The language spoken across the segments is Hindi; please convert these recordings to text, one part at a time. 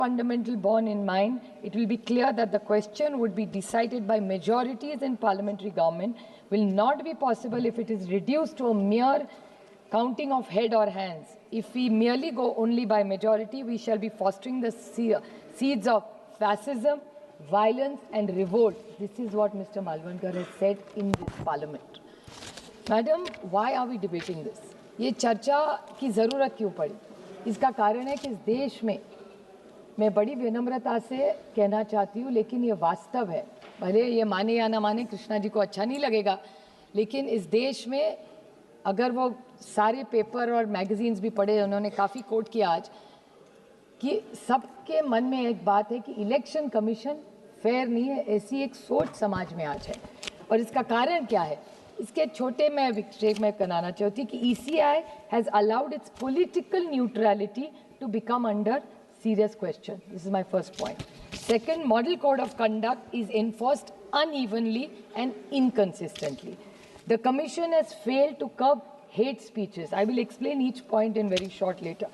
fundamental borne in mind, it will be clear that the question would be decided by majorities in parliamentary government will not be possible if it is reduced to a mere counting of head or hands. If we merely go only by majority, we shall be fostering the seeds of fascism, violence and revolt. This is what Mr. Malvankar has said in this parliament. Madam, why are we debating this? ये चर्चा की ज़रूरत क्यों पड़ी? इसका कारण है कि इस देश में मैं बड़ी विनम्रता से कहना चाहती हूँ, लेकिन ये वास्तव है, भले ये माने या ना माने, कृष्णा जी को अच्छा नहीं लगेगा, लेकिन इस देश में अगर वो सारे पेपर और मैगजीन्स भी पढ़े, उन्होंने काफ़ी कोट किया आज, कि सबके मन में एक बात है कि इलेक्शन कमीशन फेयर नहीं है, ऐसी एक सोच समाज में आज है। और इसका कारण क्या है? इसके छोटे में विक्षेप में कराना चाहती कि ECI has allowed its political neutrality to become under serious question. This is my first point. Second, model code of conduct is enforced unevenly and inconsistently. The commission has failed to curb hate speeches. I will explain each point in very short later.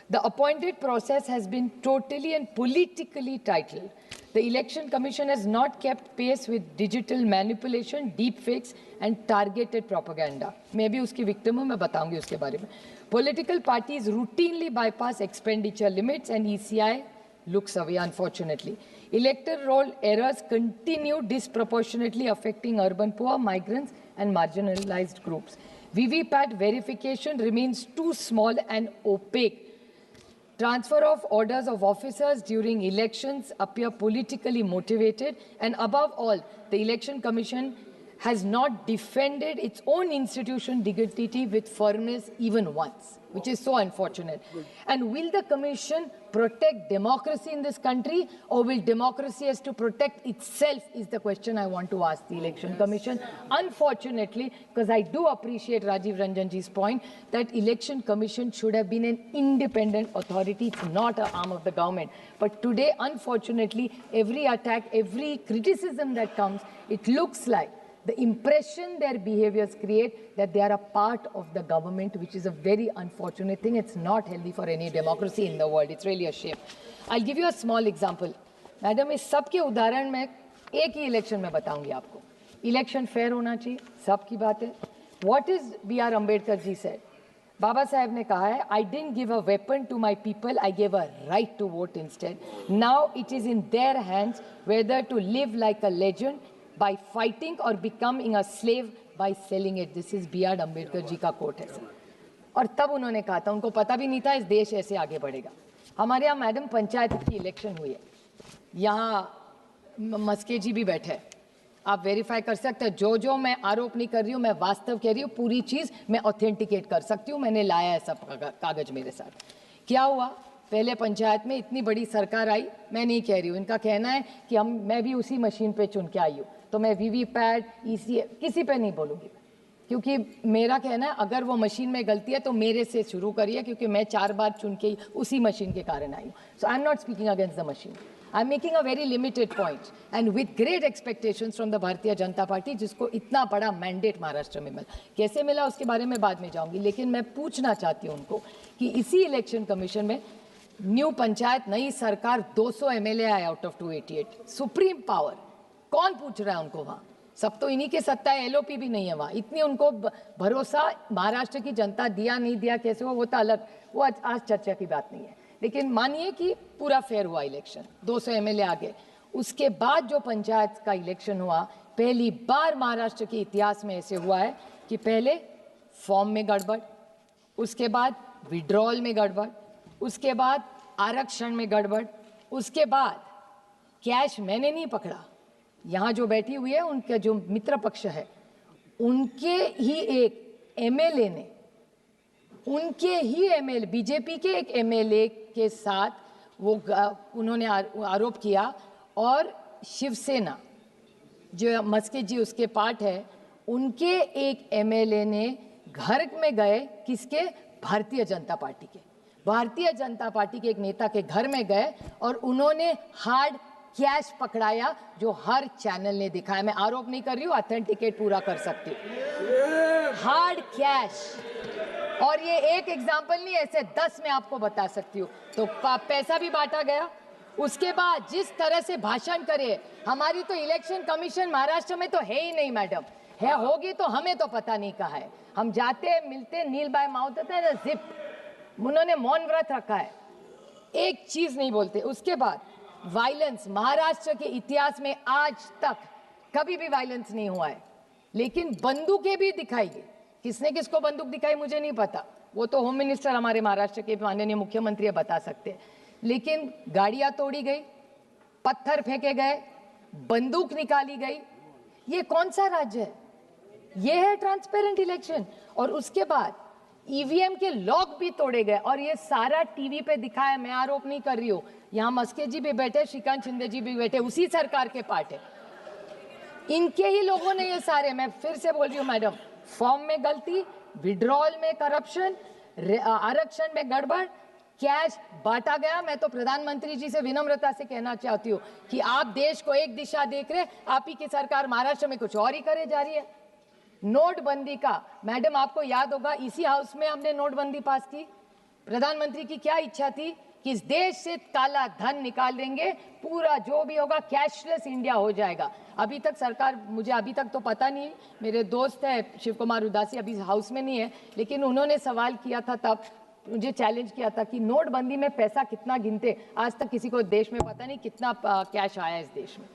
The appointed process has been totally and politically titled. The Election Commission has not kept pace with digital manipulation, deepfakes and targeted propaganda. मैं भी उसकी victim हूँ, मैं बताऊंगी उसके बारे में. Political parties routinely bypass expenditure limits and ECI looks away, unfortunately. Electoral roll errors continue disproportionately affecting urban poor, migrants and marginalized groups. VVPAT verification remains too small and opaque. Transfer of orders of officers during elections appear politically motivated, and above all, the Election Commission has not defended its own institution dignity with firmness even once, which is so unfortunate. And will the Commission protect democracy in this country, or will democracy has to protect itself, is the question I want to ask the Election Commission. Unfortunately, because I do appreciate Rajiv Ranjanji's point that Election Commission should have been an independent authority. It's not an arm of the government. But today, unfortunately, every attack, every criticism that comes, it looks like the impression their behaviors create that they are a part of the government, which is a very unfortunate thing. It's not healthy for any democracy in the world. It's really a shame. I'll give you a small example. Madam, इस सब के उदाहरण में एक ही इलेक्शन में बताऊंगी आपको. इलेक्शन फेयर होना चाहिए, सबकी बात है. What is B.R. Ambedkar ji said? बाबा साहब ने कहा है, I didn't give a weapon to my people, I gave a right to vote instead. Now it is in their hands whether to live like a legend by fighting or becoming a slave by selling it. This is B.R. Ambedkar जी का कोट है सर. और तब उन्होंने कहा था, उनको पता भी नहीं था इस देश ऐसे आगे बढ़ेगा. हमारे यहाँ मैडम पंचायत की इलेक्शन हुई है, यहाँ मस्के जी भी बैठे हैं, आप वेरीफाई कर सकते हैं. जो मैं आरोप नहीं कर रही हूँ, मैं वास्तव कह रही हूँ, पूरी चीज़ मैं ऑथेंटिकेट कर सकती हूँ. मैंने लाया है सब कागज मेरे साथ. क्या हुआ? पहले पंचायत में इतनी बड़ी सरकार आई, मैं नहीं कह रही हूँ, इनका कहना है कि मैं भी उसी मशीन पे चुन के आई हूँ, तो मैं VVPAT ECI किसी पे नहीं बोलूँगी, क्योंकि मेरा कहना है अगर वो मशीन में गलती है तो मेरे से शुरू करिए, क्योंकि मैं 4 बार चुन के उसी मशीन के कारण आई हूँ. So I am not speaking against the machine, I am making a very limited point and with great expectations from the Bharatiya Janata party, जिसको इतना बड़ा मैंडेट महाराष्ट्र में मिला. कैसे मिला उसके बारे में बाद में जाऊँगी, लेकिन मैं पूछना चाहती हूँ उनको कि इसी इलेक्शन कमीशन में न्यू पंचायत, नई सरकार, 200 MLA आए आउट ऑफ 288, सुप्रीम पावर. कौन पूछ रहा है उनको वहाँ? सब तो इन्हीं के सत्ता है, LOP भी नहीं है वहाँ. इतनी उनको भरोसा महाराष्ट्र की जनता दिया नहीं दिया कैसे हो, वो तो अलग, वो आज चर्चा की बात नहीं है. लेकिन मानिए कि पूरा फेयर हुआ इलेक्शन, 200 MLA आ गए. उसके बाद जो पंचायत का इलेक्शन हुआ, पहली बार महाराष्ट्र के इतिहास में ऐसे हुआ है कि पहले फॉर्म में गड़बड़, उसके बाद विड्रॉल में गड़बड़, उसके बाद आरक्षण में गड़बड़, उसके बाद कैश मैंने नहीं पकड़ा. यहाँ जो बैठी हुई है, उनके जो मित्र पक्ष है, उनके ही एक MLA ने, उनके ही MLA, बीजेपी के एक MLA के साथ वो उन्होंने आरोप किया, और शिवसेना जो मस्के जी उसके पार्ट है, उनके एक MLA ने घर में गए, किसके? भारतीय जनता पार्टी के. भारतीय जनता पार्टी के एक नेता के घर में गए और उन्होंने हार्ड कैश पकड़ाया, जो हर चैनल ने दिखाया. मैं आरोप नहीं कर रही हूँ, ऑथेंटिकेट पूरा कर सकती हूँ. Hard cash. और ये एक एग्जाम्पल नहीं, ऐसे 10 मैं आपको बता सकती हूँ. तो पैसा भी बांटा गया, उसके बाद जिस तरह से भाषण करे, हमारी तो इलेक्शन कमीशन महाराष्ट्र में तो है ही नहीं मैडम, है होगी तो हमें तो पता नहीं कहा है। हम जाते हैं, मिलते, नील बाय माउथ होता है ना, जिप, उन्होंने मौन व्रत रखा है, एक चीज नहीं बोलते। उसके बाद वायलेंस, महाराष्ट्र के इतिहास में आज तक कभी भी वायलेंस नहीं हुआ है, लेकिन बंदूकें भी दिखाई गई। किसने किसको बंदूक दिखाई मुझे नहीं पता, वो तो होम मिनिस्टर हमारे महाराष्ट्र के माननीय मुख्यमंत्री बता सकते हैं। लेकिन गाड़ियां तोड़ी गई, पत्थर फेंके गए, बंदूक निकाली गई। ये कौन सा राज्य है? ये है ट्रांसपेरेंट इलेक्शन। और उसके बाद ईवीएम के लॉक भी तोड़े गए, और ये सारा टीवी पे दिखाया। मैं आरोप नहीं कर रही हूँ, यहाँ मस्के जी भी बैठे, श्रीकांत शिंदे जी भी बैठे, उसी सरकार के पार्ट है, इनके ही लोगों ने ये सारे, मैं फिर से बोल रही हूँ मैडम, फॉर्म में गलती, विड्रॉल में करप्शन, आरक्षण में गड़बड़, कैश बांटा गया। मैं तो प्रधानमंत्री जी से विनम्रता से कहना चाहती हूँ कि आप देश को एक दिशा देख रहे, आप ही की सरकार महाराष्ट्र में कुछ और ही करे जा रही है। नोटबंदी का मैडम आपको याद होगा, इसी हाउस में हमने नोटबंदी पास की। प्रधानमंत्री की क्या इच्छा थी कि इस देश से काला धन निकाल देंगे, पूरा जो भी होगा कैशलेस इंडिया हो जाएगा। अभी तक सरकार, मुझे अभी तक तो पता नहीं, मेरे दोस्त है शिव कुमार उदासी अभी हाउस में नहीं है, लेकिन उन्होंने सवाल किया था, तब मुझे चैलेंज किया था कि नोटबंदी में पैसा कितना गिनते, आज तक किसी को देश में पता नहीं कितना कैश आया इस देश में।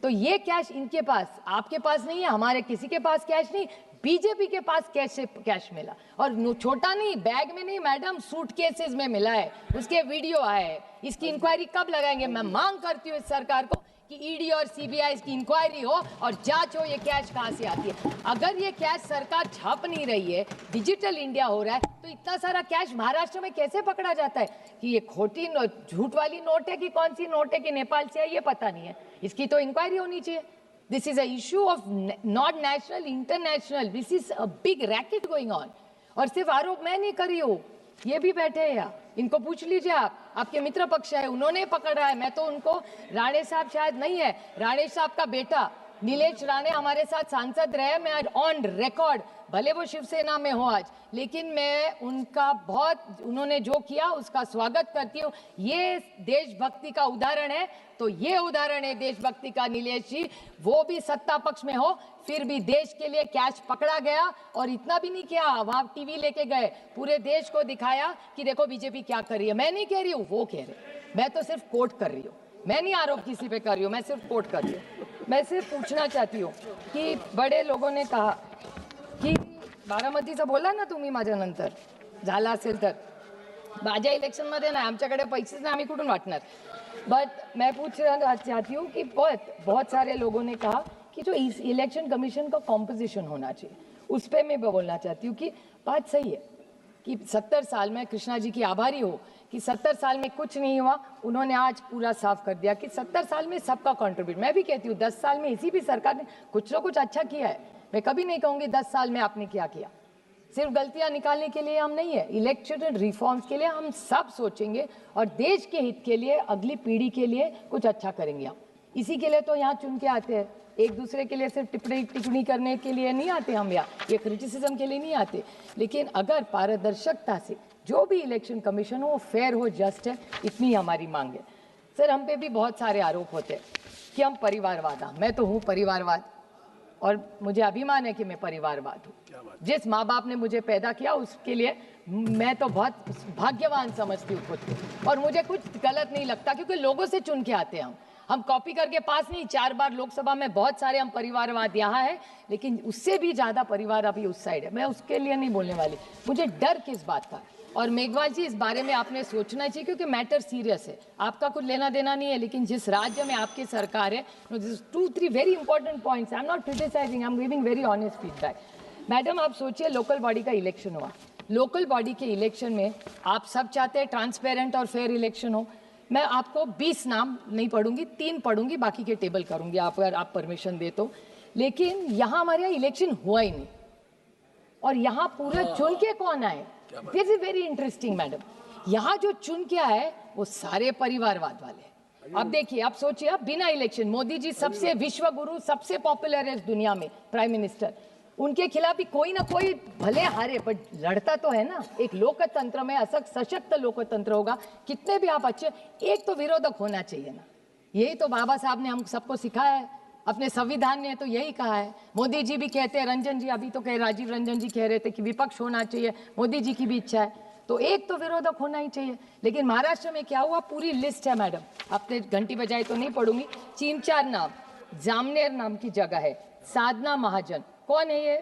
तो ये कैश इनके पास, आपके पास नहीं है, हमारे किसी के पास कैश नहीं, बीजेपी के पास कैश मिला, और छोटा नहीं, बैग में नहीं मैडम, सूटकेसेस में मिला है, उसके वीडियो आए हैं। इसकी इंक्वायरी कब लगाएंगे? मैं मांग करती हूँ इस सरकार को कि ईडी और सीबीआई की इंक्वायरी हो और जांच हो, ये कैश कहाँ से आती है। अगर ये कैश सरकार छाप नहीं रही है, डिजिटल इंडिया हो रहा है, तो इतना सारा कैश महाराष्ट्र में कैसे पकड़ा जाता है? कि ये खोटी झूठ वाली नोट है कि कौन सी नोट है, कि नेपाल से है, ये पता नहीं है। इसकी तो इंक्वायरी होनी चाहिए। This is a issue of not national, international, this is a big racket going on. और सिर्फ आरोप मैं नहीं कर रही हूँ, ये भी बैठे हैं यहाँ, इनको पूछ लीजिए आप, आपके मित्र पक्ष है, उन्होंने पकड़ा है। मैं तो उनको, राणे साहब शायद नहीं है, राणे साहब का बेटा नीलेश राणे हमारे साथ सांसद रहे, मैं ऑन रिकॉर्ड, भले वो शिवसेना में हो आज, लेकिन मैं उनका बहुत, उन्होंने जो किया उसका स्वागत करती हूँ। ये देशभक्ति का उदाहरण है, तो ये उदाहरण है देशभक्ति का नीलेश जी। वो भी सत्ता पक्ष में हो, फिर भी देश के लिए कैश पकड़ा गया, और इतना भी नहीं किया, वहां टीवी लेके गए, पूरे देश को दिखाया कि देखो बीजेपी क्या कर रही है। मैं नहीं कह रही हूँ, वो कह रहे, मैं तो सिर्फ कोट कर रही हूँ, मैं नहीं आरोप किसी पे कर रही हूँ, मैं सिर्फ कोट कर रही हूँ। मैं सिर्फ पूछना चाहती हूँ कि बड़े लोगों ने कहा की बारामतीचं बोला ना तुम्ही माझ्यानंतर, झाला असेल तर, माझ्या इलेक्शनमध्ये नाही, आमच्याकडे पैसेच नाही, आम्ही कुठून वाटणार। बट मैं पूछना चाहती हूँ कि बहुत सारे लोगों ने कहा कि जो इलेक्शन कमीशन का कॉम्पोजिशन होना चाहिए, उस पर मैं बोलना चाहती हूँ कि बात सही है कि 70 साल में, कृष्णा जी की आभारी हो कि 70 साल में कुछ नहीं हुआ, उन्होंने आज पूरा साफ कर दिया कि 70 साल में सबका कंट्रीब्यूट। मैं भी कहती हूँ 10 साल में इसी भी सरकार ने कुछ ना कुछ अच्छा किया है, मैं कभी नहीं कहूँगी 10 साल में आपने क्या किया। सिर्फ गलतियां निकालने के लिए हम नहीं है, इलेक्शन रिफॉर्म्स के लिए हम सब सोचेंगे, और देश के हित के लिए, अगली पीढ़ी के लिए कुछ अच्छा करेंगे हम। इसी के लिए तो यहाँ चुन के आते हैं, एक दूसरे के लिए सिर्फ टिप्पणी करने के लिए नहीं आते हम यहाँ, ये क्रिटिसिज्म के लिए नहीं आते। लेकिन अगर पारदर्शिता से जो भी इलेक्शन कमीशन हो वो फेयर हो, जस्ट है, इतनी हमारी मांग है। सर, हम पे भी बहुत सारे आरोप होते हैं कि हम परिवारवाद, मैं तो हूँ परिवारवाद, और मुझे अभिमान है कि मैं परिवारवाद हूँ। जिस माँ बाप ने मुझे पैदा किया उसके लिए मैं तो बहुत भाग्यवान समझती हूँ खुद को, और मुझे कुछ गलत नहीं लगता, क्योंकि लोगों से चुन के आते हैं हम कॉपी करके पास नहीं। 4 बार लोकसभा में बहुत सारे हम परिवारवाद यहाँ है, लेकिन उससे भी ज्यादा परिवार अभी उस साइड है, मैं उसके लिए नहीं बोलने वाली। मुझे डर किस बात का, और मेघवाल जी इस बारे में आपने सोचना चाहिए, क्योंकि मैटर सीरियस है, आपका कुछ लेना देना नहीं है, लेकिन जिस राज्य में आपकी सरकार है, 2-3 very important points, I am not criticising, I am giving very honest feedback. Madam, आप सोचिए, लोकल बॉडी का इलेक्शन हुआ, लोकल बॉडी के इलेक्शन में आप सब चाहते हैं ट्रांसपेरेंट और फेयर इलेक्शन हो। मैं आपको 20 नाम नहीं पढ़ूंगी, 3 पढ़ूंगी, बाकी के टेबल करूंगी आप, अगर आप परमिशन दे तो। लेकिन यहाँ हमारे यहाँ इलेक्शन हुआ ही नहीं, और यहाँ पूरा चुन के कौन आए, this is very interesting madam. यहाँ जो चुन के आए वो सारे परिवारवाद वाले। अब देखिए, आप सोचिए, अब बिना इलेक्शन, मोदी जी सबसे विश्व गुरु, सबसे पॉपुलर है इस दुनिया में प्राइम मिनिस्टर, उनके खिलाफ भी कोई ना कोई भले हारे पर लड़ता तो है ना। एक लोकतंत्र में सशक्त लोकतंत्र होगा, कितने भी आप अच्छे, एक तो विरोधक होना चाहिए ना। यही तो बाबा साहब ने हम सबको सिखाया है, अपने संविधान ने तो यही कहा है। मोदी जी भी कहते हैं, रंजन जी अभी तो कह, राजीव रंजन जी कह रहे थे कि विपक्ष होना चाहिए, मोदी जी की भी इच्छा है, तो एक तो विरोधक होना ही चाहिए। लेकिन महाराष्ट्र में क्या हुआ, पूरी लिस्ट है मैडम, आपने घंटी बजाई तो नहीं पढ़ूंगी, 3-4 नाम। जामनेर नाम की जगह है, साधना महाजन, कौन है ये?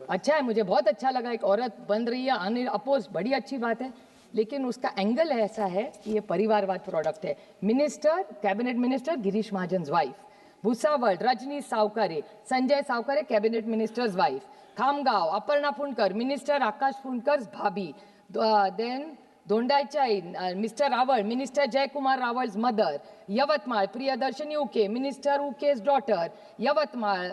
अच्छा है, मुझे बहुत अच्छा लगा, एक औरत बन रही है अनिल अपोज, बड़ी अच्छी बात है। लेकिन उसका एंगल ऐसा है कि ये परिवारवाद प्रोडक्ट है। Minister, cabinet minister Girish Mahajan wife, Bhusawal Rajani Savkare, Sanjay Savkare cabinet ministers wife, Khamgaon Aparna Phundkar, minister Akash Phundkar भाभी, then Dondaicha mister Rawal, minister Jaykumar Rawal's mother, Yavatmal Priyadarshini Uike, minister उके's daughter, Yavatmal,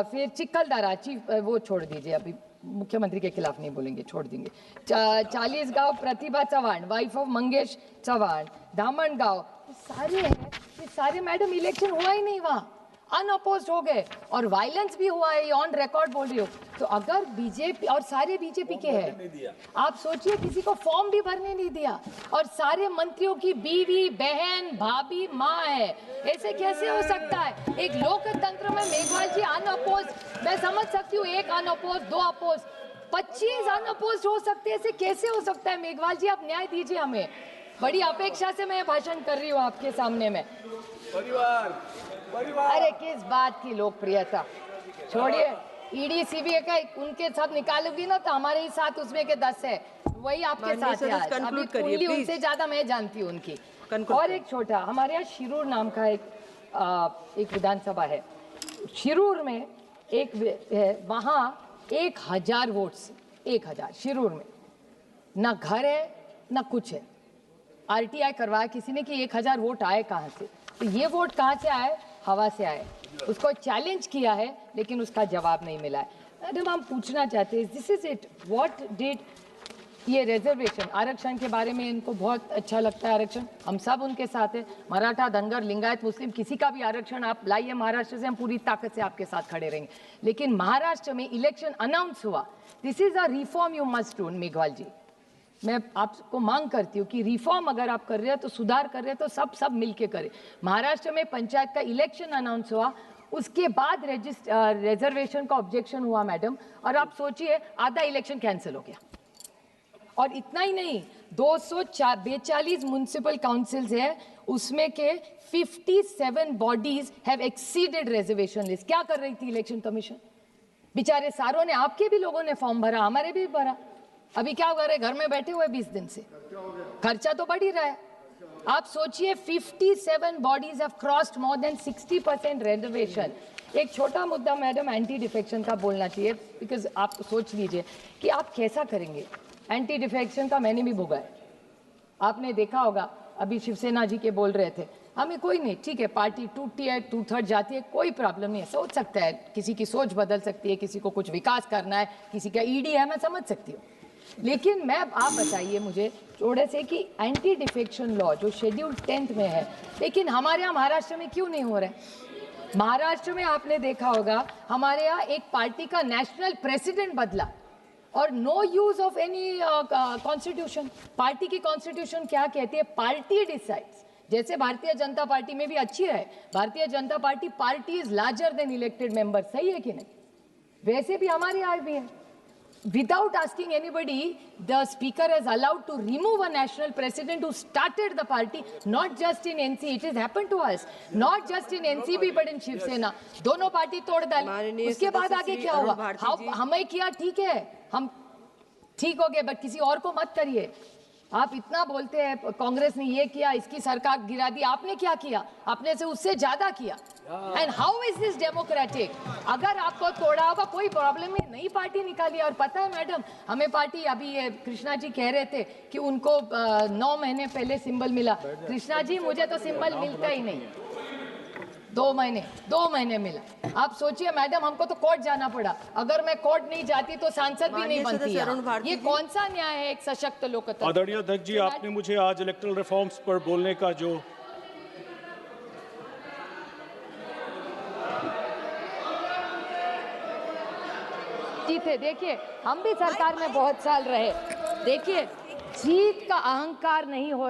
फिर चिखलदरा चीफ, वो छोड़ दीजिए, अभी मुख्यमंत्री के खिलाफ नहीं बोलेंगे, छोड़ देंगे। 40 गांव प्रतिभा चौहान, वाइफ ऑफ मंगेश चौहान, दामनगांव, सारे हैं ये सारे मैडम, इलेक्शन हुआ ही नहीं वहाँ, अनअपोज्ड हो गए, और वायलेंस भी हुआ है, ये ऑन रिकॉर्ड बोल रही हो। तो अगर बीजेपी, और सारे बीजेपी के हैं, आप सोचिए किसी को फॉर्म भी भरने नहीं दिया, और सारे मंत्रियों की बीवी बहन भाभी माँ है, ऐसे कैसे हो सकता है? एक लोकतंत्र में मेघवाल जी अनअपोज्ड, मैं समझ सकती हूँ, एक अनअपोज्ड, 2 अपोज, 25 अनअपोज्ड हो सकते हैं, ऐसे कैसे हो सकता है? मेघवाल जी आप न्याय दीजिए हमें, बड़ी अपेक्षा से मैं भाषण कर रही हूँ आपके सामने में। परिवार अरे किस बात की लोकप्रियता, छोड़िए, ईडी सीबीआई का उनके साथ निकालोगी ना तो हमारे ही साथ उसमें के 10 है, वही आपके साथ है आज। अभी कुंडली उनसे ज्यादा मैं जानती हूँ उनकी। और एक छोटा, हमारे यहाँ शिरूर नाम का एक विधानसभा है, शिरूर में एक है, वहाँ 1000 वोट्स, 1000 शिरूर में, ना घर है ना कुछ है। आरटीआई करवाया किसी ने कि 1000 वोट आए कहाँ से, तो ये वोट कहाँ से आए? हवा से आए। उसको चैलेंज किया है लेकिन उसका जवाब नहीं मिला है। मैडम हम पूछना चाहते हैं, this is it, what did ये रिजर्वेशन, आरक्षण के बारे में इनको बहुत अच्छा लगता है आरक्षण, हम सब उनके साथ है, मराठा धनगर लिंगायत मुस्लिम किसी का भी आरक्षण आप लाइए महाराष्ट्र से, हम पूरी ताकत से आपके साथ खड़े रहेंगे। लेकिन महाराष्ट्र में इलेक्शन अनाउंस हुआ, this is a reform you must do. Meghwal ji मैं आपको मांग करती हूँ कि रिफॉर्म अगर आप कर रहे हैं तो सुधार कर रहे हैं तो सब मिलके करें। महाराष्ट्र में पंचायत का इलेक्शन अनाउंस हुआ, उसके बाद रिजर्वेशन का ऑब्जेक्शन हुआ मैडम, और आप सोचिए आधा इलेक्शन कैंसिल हो गया। और इतना ही नहीं, 242 म्युनिसिपल काउंसिल्स है, उसमें के 57 bodies have exceeded reservation list. क्या कर रही थी इलेक्शन कमीशन? बेचारे सारों ने, आपके भी लोगों ने फॉर्म भरा, हमारे भी भरा, अभी क्या कर रहे, घर में बैठे हुए 20 दिन से, खर्चा तो बढ़ ही रहा है। आप सोचिए 57 bodies have crossed more than 60% reservation. एक छोटा मुद्दा मैडम एंटी डिफेक्शन का बोलना चाहिए, बिकॉज आप सोच लीजिए कि आप कैसा करेंगे एंटी डिफेक्शन का, मैंने भी भोगा है, आपने देखा होगा। अभी शिवसेना जी के बोल रहे थे हमें कोई नहीं, ठीक है पार्टी टूटती है, 2/3 जाती है, कोई प्रॉब्लम नहीं है, सोच सकता है, किसी की सोच बदल सकती है, किसी को कुछ विकास करना है, किसी का ईडी है, मैं समझ सकती हूँ। लेकिन मैं, आप बताइए मुझे थोड़े से कि एंटी डिफेक्शन लॉ जो शेड्यूल 10th में है, लेकिन हमारे यहाँ महाराष्ट्र में क्यों नहीं हो रहा है? महाराष्ट्र में आपने देखा होगा, हमारे यहाँ एक पार्टी का नेशनल प्रेसिडेंट बदला और no use of any constitution. Party की कॉन्स्टिट्यूशन क्या कहती है? Party decides. जैसे भारतीय जनता पार्टी में भी अच्छी है, भारतीय Janata party is larger than elected member, सही है कि नहीं? वैसे भी हमारे यहाँ भी है। Without asking anybody, the speaker has allowed to remove a national president who started the party, not just in NC, it has happened to us, not just in NCP but in Shiv Sena. दोनों पार्टी तोड़ डाली, उसके बाद आगे क्या हुआ? हमें किया ठीक है, हम ठीक हो गए, बट किसी और को मत करिए। आप इतना बोलते हैं कांग्रेस ने ये किया, इसकी सरकार गिरा दी, आपने क्या किया? आपने से उससे ज्यादा किया। And how is this democratic? अगर आपको तोड़ा होगा कोई प्रॉब्लम नहीं, नई पार्टी निकाली। और पता है मैडम, हमें पार्टी, अभी ये कृष्णा जी कह रहे थे कि उनको 9 महीने पहले सिंबल मिला। कृष्णा जी मुझे तो सिंबल मिलता ही नहीं, 2 महीने मिला। आप सोचिए मैडम, हमको तो कोर्ट जाना पड़ा, अगर मैं कोर्ट नहीं जाती तो सांसद भी नहीं बनती। ये कौन सा न्याय है एक सशक्त लोकतंत्र? आदरणीय अध्यक्ष जी, आपने मुझे आज इलेक्टरल रिफॉर्म्स पर बोलने का जो जीते। देखिए, हम भी सरकार में बहुत साल रहे। देखिए, जीत का अहंकार नहीं हो